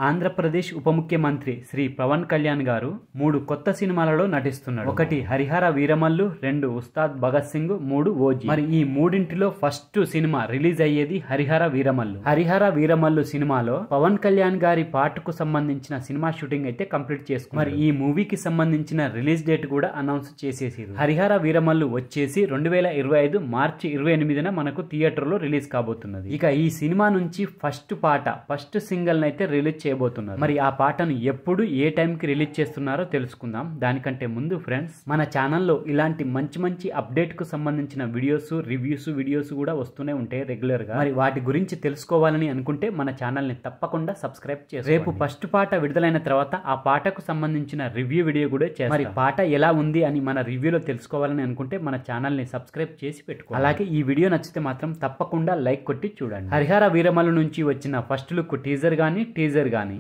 ఆంధ్రప్రదేశ్ ఉప ముఖ్యమంత్రి శ్రీ పవన్ కళ్యాణ్ గారు 3 కొత్త సినిమాలలో నటిస్తున్నాడు. 1 హరిహర వీరమల్లు, 2 ఉస్తాద్ భగత్ సింగ్, 3 ఓజీ. మరి ఈ మూడింటిలో ఫస్ట్ సినిమా రిలీజ్ అయ్యేది హరిహర వీరమల్లు. హరిహర వీరమల్లు సినిమాలో పవన్ కళ్యాణ్ గారి పాటకు సంబంధించిన సినిమా షూటింగ్ అయితే కంప్లీట్ చేసుకున్నారు. మరి ఈ మూవీకి సంబంధించిన రిలీజ్ డేట్ కూడా అనౌన్స్ చేసేసారు. హరిహర వీరమల్లు వచ్చేసి 2025 మార్చి 28న మనకు థియేటర్ లో రిలీజ్ కాబోతున్నది. ఇక ఈ సినిమా నుంచి ఫస్ట్ సింగిల్ అయితే రిలీజ్ చేయబోతున్నారు. మరి ఆ పాటను ఎప్పుడు ఏ టైం కి రిలీజ్ చేస్తున్నారో తెలుసుకుందాం. దానికంటే ముందు ఫ్రెండ్స్, మన ఛానల్లో ఇలాంటి మంచి అప్డేట్ కు సంబంధించిన వీడియోస్, రివ్యూస్ వీడియోస్ కూడా వస్తూనే ఉంటాయి రెగ్యులర్ గా. మరి వాటి గురించి తెలుసుకోవాలని అనుకుంటే మన ఛానల్ ని తప్పకుండా సబ్స్క్రైబ్ చేసుకోండి. రేపు ఫస్ట్ పాట విడుదలైన తర్వాత ఆ పాటకు సంబంధించిన రివ్యూ వీడియో కూడా చేస్తాం. మరి పాట ఎలా ఉంది అని మన రివ్యూలో తెలుసుకోవాలని అనుకుంటే మన ఛానల్ ని సబ్స్క్రైబ్ చేసి పెట్టుకోండి. అలాగే ఈ వీడియో నచ్చితే మాత్రం తప్పకుండా లైక్ కొట్టి చూడండి. హరిహర వీరమల్లు నుంచి వచ్చిన ఫస్ట్ లుక్ టీజర్ గానీ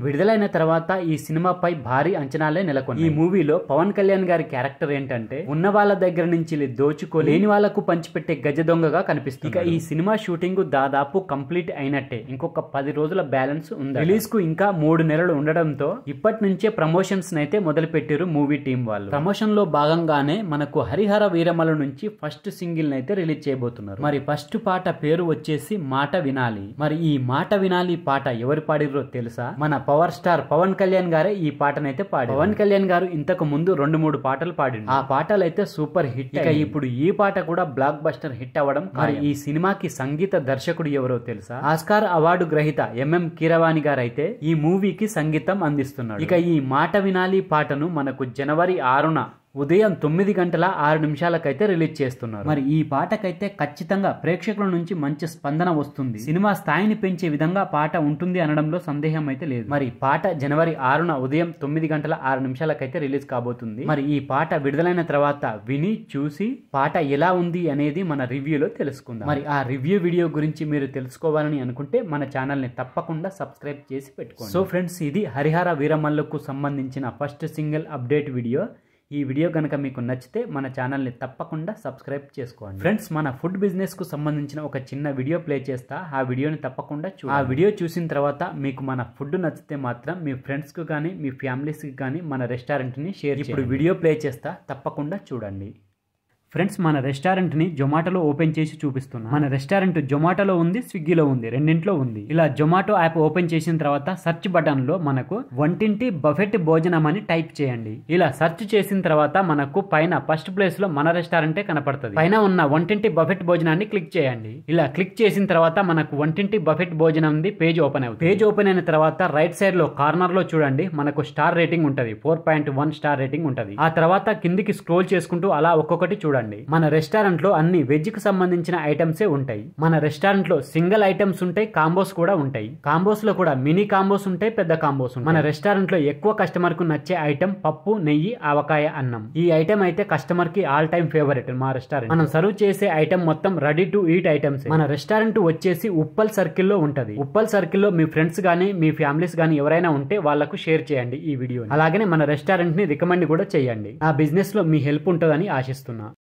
విడుదలైన తర్వాత ఈ సినిమాపై భారీ అంచనాలే నెలకొన్నాయి. ఈ మూవీలో పవన్ కళ్యాణ్ గారి క్యారెక్టర్ ఏంటంటే ఉన్న వాళ్ళ దగ్గర నుంచి దోచుకోలేని వాళ్లకు పంచిపెట్టే గజ దొంగగా కనిపిస్తుంది. ఇక ఈ సినిమా షూటింగ్ దాదాపు కంప్లీట్ అయినట్టే. ఇంకొక 10 రోజుల బ్యాలెన్స్ ఉంది. రిలీజ్ కు ఇంకా 3 నెలలు ఉండడంతో ఇప్పటి నుంచే ప్రమోషన్స్ అయితే మొదలు పెట్టారు మూవీ టీం వాళ్ళు. ప్రమోషన్ లో భాగంగానే మనకు హరిహర వీరమల్లు నుంచి ఫస్ట్ సింగిల్ అయితే రిలీజ్ చేయబోతున్నారు. మరి ఫస్ట్ పాట పేరు వచ్చేసి మాట వినాలి. మరి ఈ మాట వినాలి పాట ఎవరు పాడిరో తెలుసా? మన పవర్ స్టార్ పవన్ కళ్యాణ్ గారే ఈ పాటనైతే పాడారు. పవన్ కళ్యాణ్ గారు ఇంతకు ముందు 2-3 పాటలు పాడిండు. ఆ పాటలు అయితే సూపర్ హిట్. ఇక ఇప్పుడు ఈ పాట కూడా బ్లాక్ బస్టర్ హిట్ అవ్వడం. మరి ఈ సినిమాకి సంగీత దర్శకుడు ఎవరో తెలుసా? ఆస్కార్ అవార్డు గ్రహీత ఎంఎం కీరవాణి గారు అయితే ఈ మూవీకి సంగీతం అందిస్తున్నాడు. ఇక ఈ మాట వినాలి పాటను మనకు జనవరి 6న ఉదయం 9:06 రిలీజ్ చేస్తున్నారు. మరి ఈ పాటకైతే ఖచ్చితంగా ప్రేక్షకుల నుంచి మంచి స్పందన వస్తుంది. సినిమా స్థాయిని పెంచే విధంగా పాట ఉంటుంది అనడంలో సందేహం అయితే లేదు. మరి పాట జనవరి 6న ఉదయం 9:06 రిలీజ్ కాబోతుంది. మరి ఈ పాట విడుదలైన తర్వాత విని చూసి పాట ఎలా ఉంది అనేది మన రివ్యూలో తెలుసుకుందాం. మరి ఆ రివ్యూ వీడియో గురించి మీరు తెలుసుకోవాలని అనుకుంటే మన ఛానల్ ని తప్పకుండా సబ్స్క్రైబ్ చేసి పెట్టుకోండి. సో ఫ్రెండ్స్, ఇది హరిహర వీరమల్లుకు సంబంధించిన ఫస్ట్ సింగిల్ అప్డేట్ వీడియో. ఈ వీడియో కనుక మీకు నచ్చితే మన ఛానల్ని తప్పకుండా సబ్స్క్రైబ్ చేసుకోండి. ఫ్రెండ్స్, మన ఫుడ్ బిజినెస్ కు సంబంధించిన ఒక చిన్న వీడియో ప్లే చేస్తా. ఆ వీడియోని తప్పకుండా చూడండి. ఆ వీడియో చూసిన తర్వాత మీకు మన ఫుడ్ నచ్చితే మాత్రం మీ ఫ్రెండ్స్ కు కానీ మీ ఫ్యామిలీస్ కి కానీ మన రెస్టారెంట్ ని షేర్ చేయండి. ఇప్పుడు వీడియో ప్లే చేస్తా, తప్పకుండా చూడండి. ఫ్రెండ్స్, మన రెస్టారెంట్ ని జొమాటోలో ఓపెన్ చేసి చూపిస్తున్నాం. మన రెస్టారెంట్ జొమాటోలో ఉంది, స్విగ్గీలో ఉంది, రెండింట్లో ఉంది. ఇలా జొమాటో యాప్ ఓపెన్ చేసిన తర్వాత సెర్చ్ బటన్ లో మనకు వంటింటి బఫెట్ భోజనం అని టైప్ చేయండి. ఇలా సెర్చ్ చేసిన తర్వాత మనకు పైన ఫస్ట్ ప్లేస్ లో మన రెస్టారెంటే కనపడుతుంది. పైన ఉన్న వంటింటి బఫెట్ భోజనాన్ని క్లిక్ చేయండి. ఇలా క్లిక్ చేసిన తర్వాత మనకు వంటింటి బఫెట్ భోజనం పేజ్ ఓపెన్ అవుతుంది. పేజ్ ఓపెన్ అయిన తర్వాత రైట్ సైడ్ లో కార్నర్ లో చూడండి, మనకు స్టార్ రేటింగ్ ఉంటది. 4.1 స్టార్ రేటింగ్ ఉంటది. ఆ తర్వాత కిందికి స్క్రోల్ చేసుకుంటూ అలా ఒక్కొక్కటి చూడండి. మన రెస్టారెంట్ లో అన్ని వెజ్ కి సంబంధించిన ఐటమ్సే ఉంటాయి. మన రెస్టారెంట్ లో సింగిల్ ఐటమ్స్ ఉంటాయి, కాంబోస్ కూడా ఉంటాయి. కాంబోస్ లో కూడా మినీ కాంబోస్ ఉంటాయి, పెద్ద కాంబోస్ ఉంటాయి. మన రెస్టారెంట్ లో ఎక్కువ కస్టమర్ కు నచ్చే ఐటమ్ పప్పు, నెయ్యి, ఆవకాయ, అన్నం. ఈ ఐటమ్ అయితే కస్టమర్ కి ఆల్ టైమ్ ఫేవరెట్. మా రెస్టారెంట్ మనం సర్వ్ చేసే ఐటమ్ మొత్తం రెడీ టు ఈట్ ఐటమ్స్. మన రెస్టారెంట్ వచ్చేసి ఉప్పల్ సర్కిల్ లో ఉంటది. ఉప్పల్ సర్కిల్ లో మీ ఫ్రెండ్స్ గానీ మీ ఫ్యామిలీస్ గానీ ఎవరైనా ఉంటే వాళ్ళకు షేర్ చేయండి ఈ వీడియో. అలాగే మన రెస్టారెంట్ ని రికమెండ్ కూడా చేయండి. ఆ బిజినెస్ లో మీ హెల్ప్ ఉంటుందని ఆశిస్తున్నా.